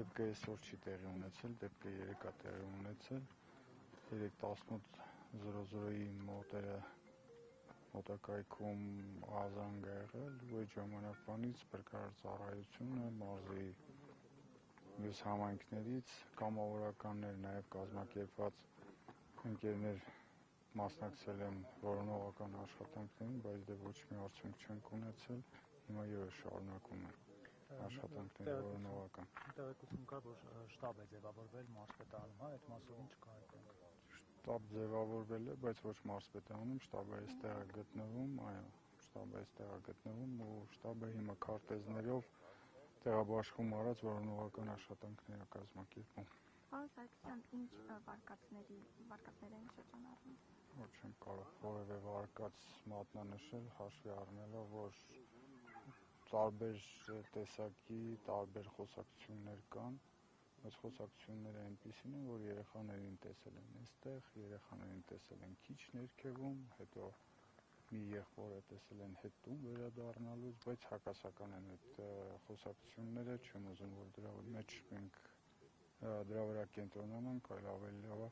դեպքը այսօր չի տեղի ունեցել, դեպքը երեկ է տեղի ունեցել, 3:18:00-ի մոտակայքում ազանգ է եղել, ու այդ ժամանակվանից փրկարար ծառայությունը մարզի մյուս համայնքներից կամավորականներ, նաև կազմակերպված ընկերներ մասնակցել են որոնողական աշխատանքներին, բայց դե ոչ մի արդյունք չենք ունեցել, հիմա ևս շարունակում են աշխատանքների որոնողական։ Տեղեկություն կա, որ շտաբ է ձևավորվել մարզպետարանում, հա, այդ մասով ինչ կարծեք։ Շտաբ ձևավորվել է, բայց ոչ մարզպետարանում, շտաբը այստեղ է գտնվում, այո, շտաբը այստեղ է գտնվում ու շտաբը հիմա քարտեզներով տեղաբաշխում արած որոնողական աշխատանքներ է կազմակերպում։ Պարոն Սարգսյան, ինչ վարկածներ են շրջանառվում։ Ոչ չեմ կարող որևէ վարկած մատնանշել, հաշվի առնելով, որ տարբեր տեսակի, տարբեր խոսակցություններ կան, բայց խոսակցությունները այնպիսին են, որ երեխաներին տեսել են այստեղ, երեխաներին տեսել են քիչ ներքևում, հետո մի եղբորը տեսել են հետ տուն վերադառնալուց, բայց հակասական են այդ խոսակցությունները, չեմ ուզում, որ դրա մեջ մենք դրա վրա կենտրոնանանք, այլ ավելի լավ է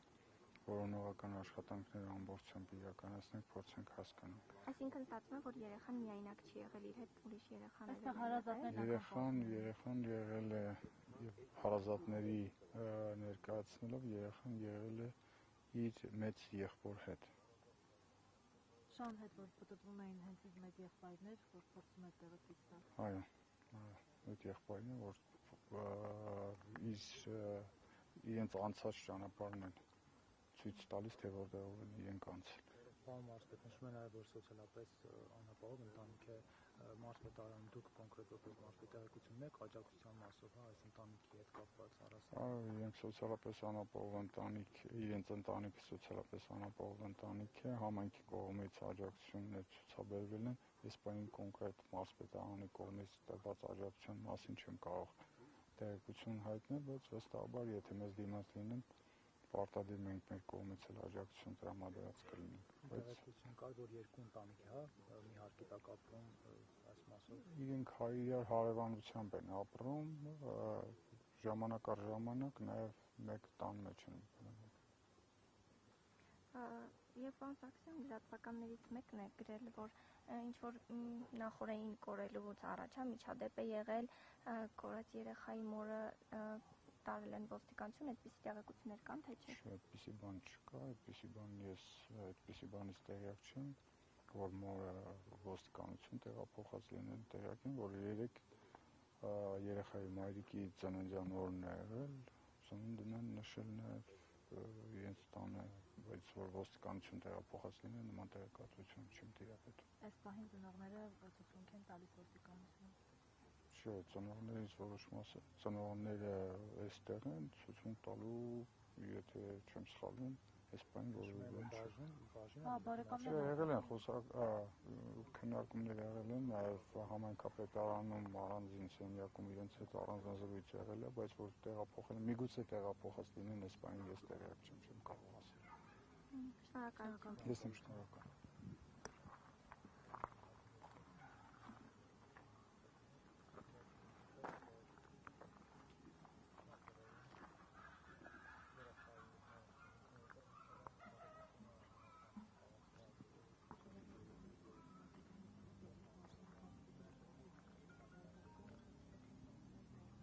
որոնողական աշխատանքները ամբողջությամբ իրականացնենք, փորձենք հասկանանք։ Այսինքն ստացվում է, որ երեխան միայնակ չի եղել, իր հետ ուրիշ երեխաներ են Երեխան եղել է հարազատների ներկայացնելով, երեխան եղել է իր մեծ եղբոր հետ։ Շան հետ, որ պտտվում էին հենց իր մեծ եղբայրներ, որ փորձում եք տեղը ցույց տալ։ Այո, այդ եղբայրն է, որ իրենց անցած ճանապարհն են ցույց տալիս, թե որտեղով են իրենք անցել։ Պարոն մարզպետ, նշում է նաև, որ սոցիալապես անապահով ընտանիք է մարզպետարանում, դուք կոնկրետ որպես մարզպետ տեղեկություն ունեք աջակցության մասով, հա, այս ընտանիքի հետ կապված առասարակ։ Այո, իրենք սոցիալապես անապահով ընտանիք, իրենց ընտանիքը սոցիալապես անապահով ընտանիք է, համայնքի կողմից աջակցություններ ցուցաբերվել են, այս պահին կոնկրետ մարզպետարանի կողմից տրված աջակցության մասին չեմ կարող տեղեկություն հայտնել, բայց վստահաբար, եթե մեզ դիմաց լինեն, պարտադիր մենք մեր կողմից էլ աջակցություն տրամադրած կլինենք։ Տեղեկություն կար, որ երկու ընտանիք է, հա, մի հարկի տակ ապրում այս մասով։ Իրենք իրար հարևանությամբ են ապրում, ժամանակ առ ժամանակ նաև մեկ տան մեջ են մտնում։ Եվ պարոն Սարգսյան, լրատվականներից մեկն է գրել, որ ինչ-որ նախօրեին կորելուց առաջ միջադեպ է եղել, կորած երեխայի մորը տարել են ոստիկանություն, այդպիսի տեղեկություններ կան, թե չէ։ Չէ, այդպիսի բան չկա, ես այդպիսի բանից տեղյակ չեմ, որ մորը ոստիկանություն տեղափոխած լինեն, տեղյակ եմ, որ երեք երեխայի մայրիկի ծննդյան օրն է եղել, ծնունդն են նշել նաև իրենց տանը, բայց որ ոստիկանություն տեղափոխած լինեն, նման տեղեկատվություն չեմ տիրապետում։ Այս պահին ծնողները ցուցմունք են տալիս ոստիկանություն։ Չէ, ծնողներից որոշ մասը, ծնողները այստեղ են, ցուցմունք տալու, եթե չեմ սխալվում, այս պահին որևէ բան չէ։ Բարեկամներ եղել են քննարկումներ եղել են, նաև համայնքապետարանում առանձին սենյակում իրենց հետ առանձնազրույց եղել է, բայց որ տեղափոխել են, միգուցե տեղափոխած լինեն, այս պահին ես տեղյակ չեմ կարող ասել։ Շնորհակալություն։ Ես եմ շնորհակալ։